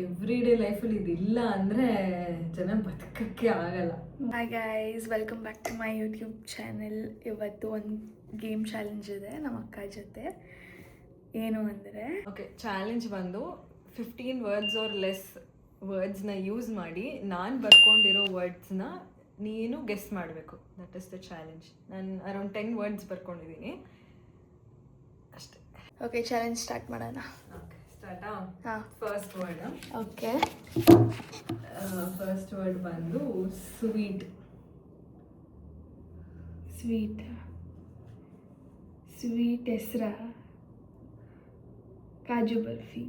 Every day ಲೈಫಲ್ಲಿ ಇದಿಲ್ಲ ಅಂದರೆ ಜನ ಬದುಕಕ್ಕೆ ಆಗಲ್ಲ. Hi guys, welcome back to my YouTube channel. ಇವತ್ತು ಒಂದು ಗೇಮ್ ಚಾಲೆಂಜ್ ಇದೆ ನಮ್ಮ ಅಕ್ಕ ಜೊತೆ. ಏನು ಅಂದರೆ ಓಕೆ, ಚಾಲೆಂಜ್ ಬಂದು 15 ವರ್ಡ್ಸ್ ಆರ್ ಲೆಸ್ ವರ್ಡ್ಸ್ನ ಯೂಸ್ ಮಾಡಿ ನಾನು ಬರ್ಕೊಂಡಿರೋ ವರ್ಡ್ಸ್ನ ನೀನು ಗೆಸ್ ಮಾಡಬೇಕು. That is the challenge. ನಾನು ಅರೌಂಡ್ 10 ವರ್ಡ್ಸ್ ಬರ್ಕೊಂಡಿದ್ದೀನಿ ಅಷ್ಟೇ. ಓಕೆ, ಚಾಲೆಂಜ್ ಸ್ಟಾರ್ಟ್ ಮಾಡೋಣ. ಓಕೆ, ಸ್ಟಾರ್ಟಾ? ಹಾಂ, first word. Okay. First word ಬಂದು ಸ್ವೀಟ್. ಸ್ವೀಟ್ ಸ್ವೀಟ್ ಹೆಸ್ರ ಕಾಜು ಬರ್ಫಿ.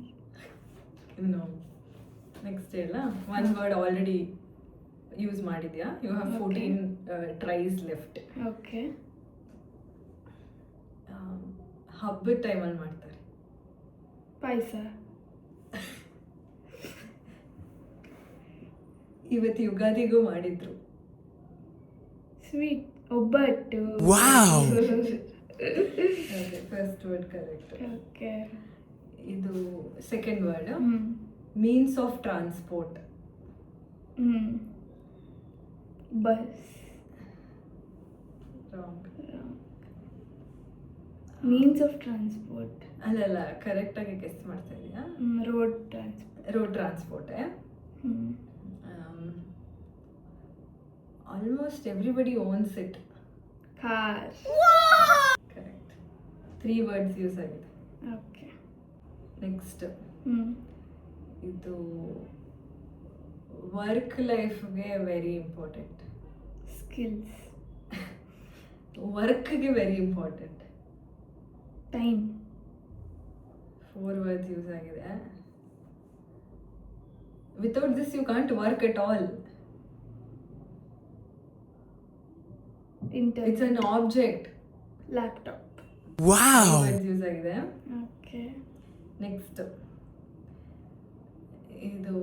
ನೋ. ನೆಕ್ಸ್ಟ್ ಹೇಳ. ಒನ್ ವರ್ಡ್ ಆಲ್ರೆಡಿ ಯೂಸ್ ಮಾಡಿದ್ಯಾ. You have 14 tries left. Okay. ಹಬ್ಬದ ಟೈಮಲ್ಲಿ ಮಾಡ್ತಾರೆ. ಪಾಯಸ. ಇವತ್ತು ಯುಗಾದಿಗೂ ಮಾಡಿದ್ರು. Sweet obbattu. First word correct. Okay. ಇದು second word. Means of transport. Bus. Wrong. Means of transport ಅಲ್ಲಲ್ಲ, ಕರೆಕ್ಟಾಗಿ ಗೆಸ್ ಮಾಡ್ತಾ ಇದೀಯಾ. Road transport. ರೋಡ್ ಟ್ರಾನ್ಸ್ಪೋರ್ಟೇ. Almost everybody owns it. Car. Correct. 3 words use ಆಗಿದೆ. ಓಕೆ. ನೆಕ್ಸ್ಟ್ ಇದು ವರ್ಕ್ ಲೈಫ್ಗೆ ವೆರಿ ಇಂಪಾರ್ಟೆಂಟ್. ಸ್ಕಿಲ್ಸ್. ವರ್ಕ್ಗೆ very important. Time. 4 words use ಆಗಿದೆ. Without this you can't work at all. It's an object. Laptop. Words use ಆಗಿದೆ. Okay. Next ಇದು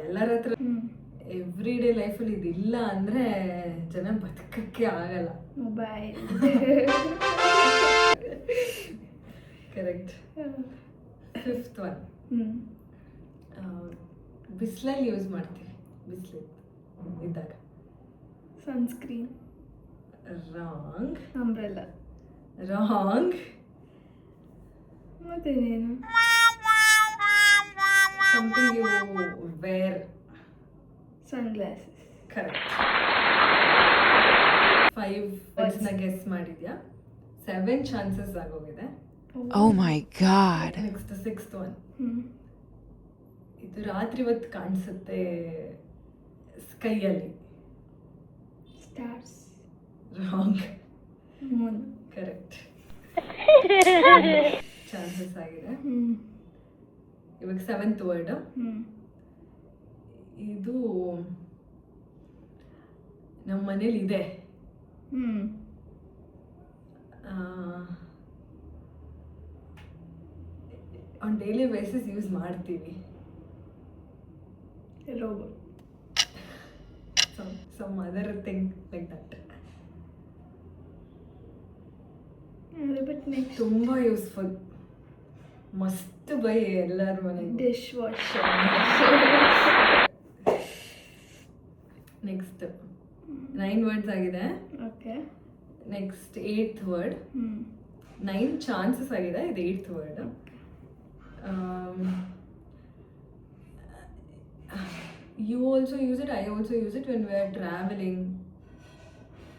ಎಲ್ಲರ ಹತ್ರ every day ಲೈಫಲ್ಲಿ ಇದಿಲ್ಲ ಅಂದರೆ ಜನ ಬದುಕಕ್ಕೆ ಆಗಲ್ಲ. ಮೊಬೈಲ್. ಕರೆಕ್ಟ್. Fifth one. ಬಿಸಿಲಲ್ಲಿ ಯೂಸ್ ಮಾಡ್ತೀವಿ. ಬಿಸಿಲು ಇದ್ದಾಗ. ಸನ್ಸ್ಕ್ರೀನ್. ರಾಂಗ್. ಅಂಬ್ರೆಲಾ. ರಾಂಗ್. ಮತ್ತೇನೇನು? Something you wear. Sunglasses. Correct. 5 ವರ್ಡ್ಸ್ನ ಗೆಸ್ ಮಾಡಿದ್ಯಾ. 7 ಚಾನ್ಸಸ್ ಆಗೋಗಿದೆ. Oh my god. Next 6th one. ಇದು ರಾತ್ರಿ ಹೊತ್ತು ಕಾಣಿಸುತ್ತೆ ಸ್ಕೈಯಲ್ಲಿ. Stars. Wrong. Moon. Correct. Chances ಆಗಿದೆ. ಇವಾಗ 7th ವರ್ಡ್. ಇದು ನಮ್ಮ ಮನೇಲಿ ಇದೆ. ಆನ್ ಡೈಲಿ ಬೇಸಿಸ್ ಯೂಸ್ ಮಾಡ್ತೀವಿ. Robot. Some other thing like that. But next ತುಂಬ ಯೂಸ್ಫುಲ್. ಮಸ್ಟ್ ಬೈ ಎಲ್ಲರ ಮನೆಗೆ. Dish washer. ನೆಕ್ಸ್ಟ್ 9 ವರ್ಡ್ಸ್ ಆಗಿದೆ. Okay. Next 8th word. 9 chances ಆಗಿದೆ. ಇದು 8th word. You also use it, I also use it when we are traveling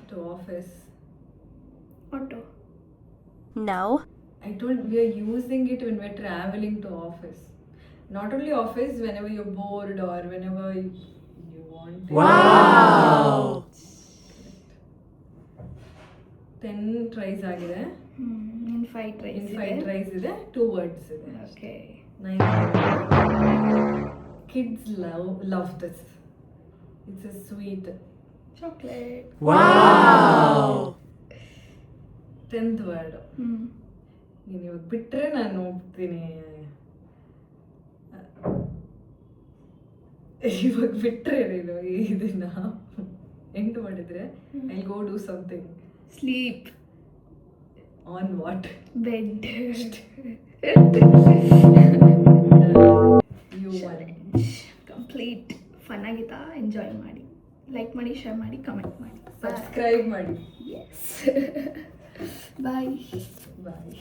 to office. Auto. No. I told we are using it when we are traveling to office. Not only office, whenever you're bored or whenever you want. Wow. 10 tries ಆಗಿದೆ. In 5 tries. In 5 tries ಇದೆ. 2 words ಇದೆ. Okay. 9. Kids love this. It's a sweet. Chocolate. Wow. 10th word. ನೀನು ಇವಾಗ ಬಿಟ್ಟರೆ ನಾನು ಹೋಗ್ತೀನಿ. ಇವಾಗ ಬಿಟ್ಟರೆ ನೀನು ಇದನ್ನ ಎಂಟು ಮಾಡಿದರೆ I go do something. Sleep. On what? Bed. Challenge complete fun ಆಗಿತ್ತಾ? ಎಂಜಾಯ್ ಮಾಡಿ, ಲೈಕ್ ಮಾಡಿ, ಶೇರ್ ಮಾಡಿ, ಕಮೆಂಟ್ ಮಾಡಿ, ಸಬ್ಸ್ಕ್ರೈಬ್ ಮಾಡಿ. ಎಸ್ ಬಾಯ್. ಬಾಯ್.